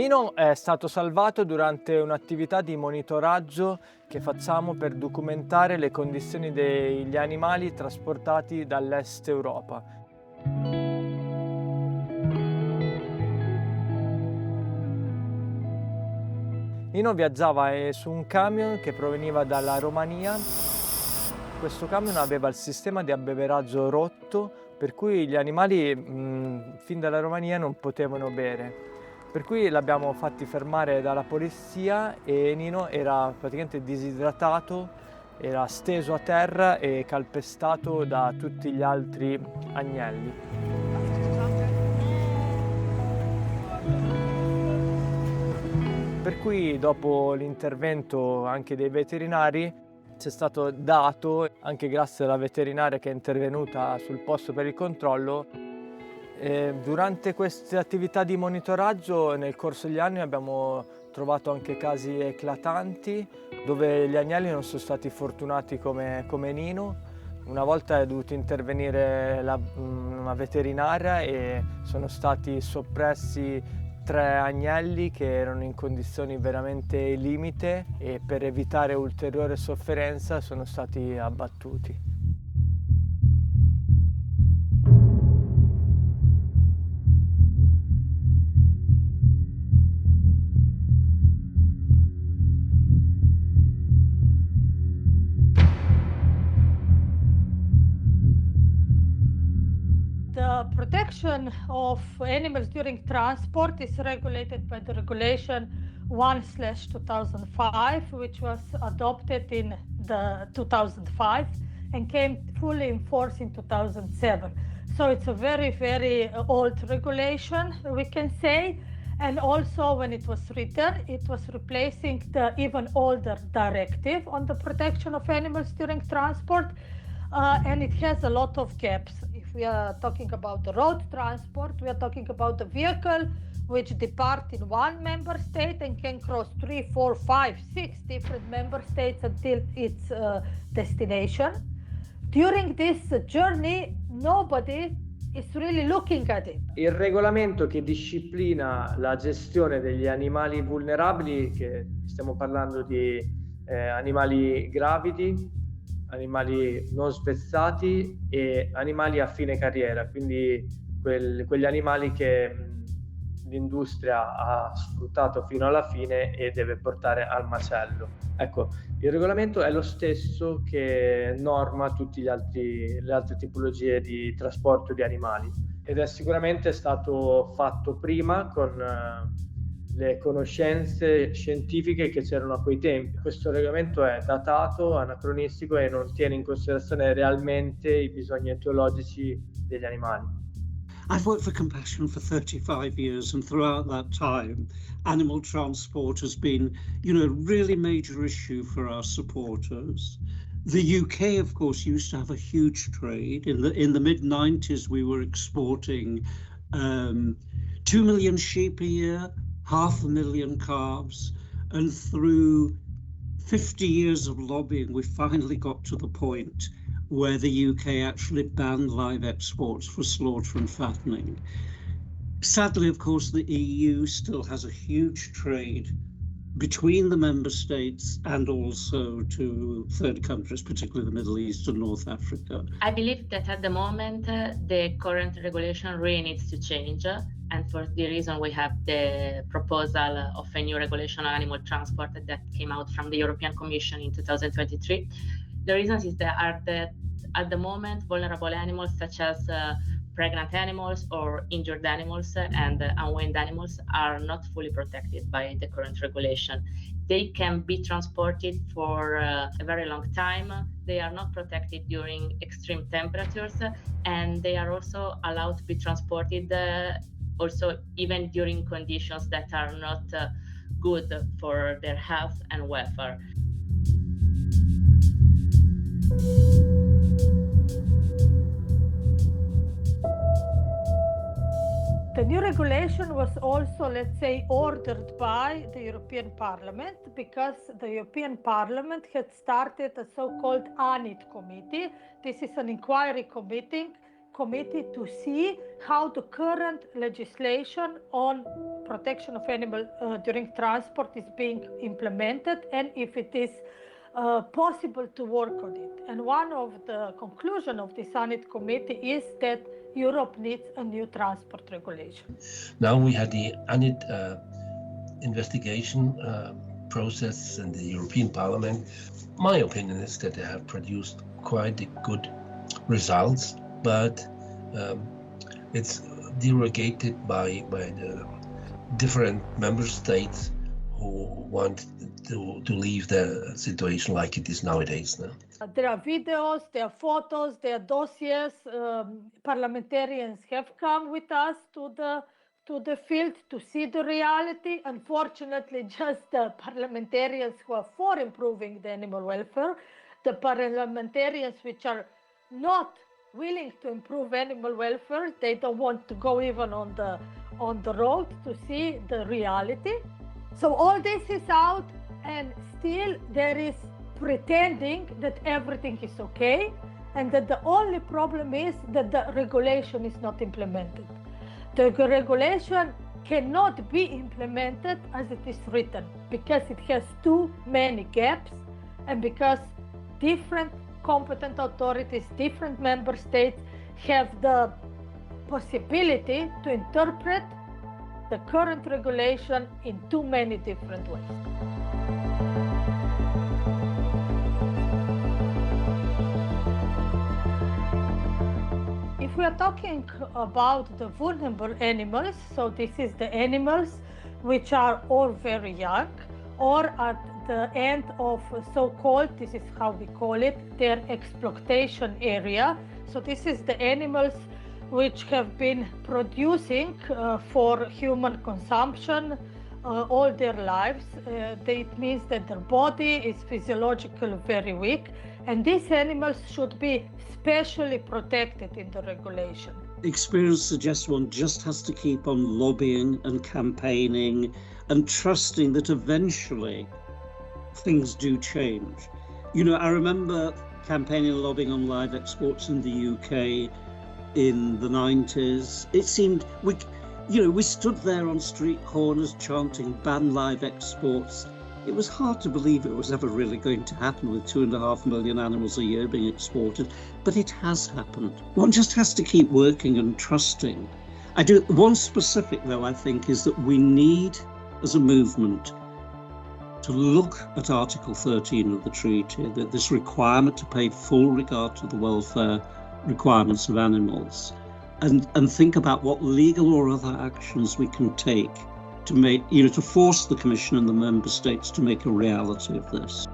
Nino è stato salvato durante un'attività di monitoraggio che facciamo per documentare le condizioni degli animali trasportati dall'est Europa. Nino viaggiava su un camion che proveniva dalla Romania. Questo camion aveva il sistema di abbeveraggio rotto, per cui gli animali fin dalla Romania non potevano bere. Per cui l'abbiamo fatti fermare dalla polizia e Nino era praticamente disidratato, era steso a terra e calpestato da tutti gli altri agnelli. Per cui dopo l'intervento anche dei veterinari c'è stato dato, anche grazie alla veterinaria che è intervenuta sul posto per il controllo, durante queste attività di monitoraggio nel corso degli anni abbiamo trovato anche casi eclatanti dove gli agnelli non sono stati fortunati come Nino. Una volta è dovuto intervenire una veterinaria e sono stati soppressi 3 agnelli che erano in condizioni veramente limite e per evitare ulteriore sofferenza sono stati abbattuti. The protection of animals during transport is regulated by the regulation 1/2005, which was adopted in the 2005 and came fully in force in 2007. So it's a very, very old regulation, we can say. And also when it was written, it was replacing the even older directive on the protection of animals during transport. And it has a lot of gaps. If we are talking about the road transport, we are talking about a vehicle which depart in one member state and can cross 3, 4, 5, 6 different member states until its destination. During this journey, nobody is really looking at it. Il regolamento che disciplina la gestione degli animali vulnerabili, che stiamo parlando di animali gravidi, animali non spezzati e animali a fine carriera, quindi quegli animali che l'industria ha sfruttato fino alla fine e deve portare al macello. Ecco, il regolamento è lo stesso che norma tutte le altre tipologie di trasporto di animali ed è sicuramente stato fatto prima con le conoscenze scientifiche che c'erano a quei tempi. Questo regolamento è datato, anacronistico e non tiene in considerazione realmente i bisogni etiologici degli animali. I've worked for Compassion for 35 years, and throughout that time, animal transport has been, a really major issue for our supporters. The UK, of course, used to have a huge trade. In the mid-90s, we were exporting 2 million sheep a year, 500,000 calves, and through 50 years of lobbying, we finally got to the point where the UK actually banned live exports for slaughter and fattening. Sadly, of course, the EU still has a huge trade between the member states and also to third countries, particularly the Middle East and North Africa. I believe that at the moment, the current regulation really needs to change. And for the reason we have the proposal of a new regulation on animal transport that came out from the European Commission in 2023. The reasons is that at the moment, vulnerable animals such as pregnant animals or injured animals and unweaned animals are not fully protected by the current regulation. They can be transported for a very long time. They are not protected during extreme temperatures, and they are also allowed to be transported also even during conditions that are not good for their health and welfare. The new regulation was also, let's say, ordered by the European Parliament because the European Parliament had started a so-called ANIT committee. This is an inquiry committee to see how the current legislation on protection of animals during transport is being implemented and if it is possible to work on it. And one of the conclusions of the Senate committee is that Europe needs a new transport regulation. Now we had the ANIT investigation process in the European Parliament. My opinion is that they have produced quite good results, but it's derogated by the different member states who want to leave the situation like it is nowadays. Now. There are videos, there are photos, there are dossiers. Parliamentarians have come with us to the field to see the reality. Unfortunately, just the parliamentarians who are for improving the animal welfare, the parliamentarians which are not willing to improve animal welfare, they don't want to go even on the road to see the reality. So all this is out, and still there is pretending that everything is okay, and that the only problem is that the regulation is not implemented. The regulation cannot be implemented as it is written because it has too many gaps, and because different competent authorities, different member states have the possibility to interpret the current regulation in too many different ways. If we are talking about the vulnerable animals, so this is the animals which are all very young or at the end of so-called, this is how we call it, their exploitation area. So this is the animals which have been producing for human consumption all their lives. It means that their body is physiologically very weak, and these animals should be specially protected in the regulation. Experience suggests one just has to keep on lobbying and campaigning and trusting that eventually things do change. You know, I remember campaigning and lobbying on live exports in the UK in the 90s. It seemed we stood there on street corners chanting ban live exports. It was hard to believe it was ever really going to happen with 2.5 million animals a year being exported, but it has happened. One just has to keep working and trusting. One specific though, I think, is that we need as a movement to look at Article 13 of the treaty, that this requirement to pay full regard to the welfare requirements of animals, and think about what legal or other actions we can take to make, to force the Commission and the Member States to make a reality of this.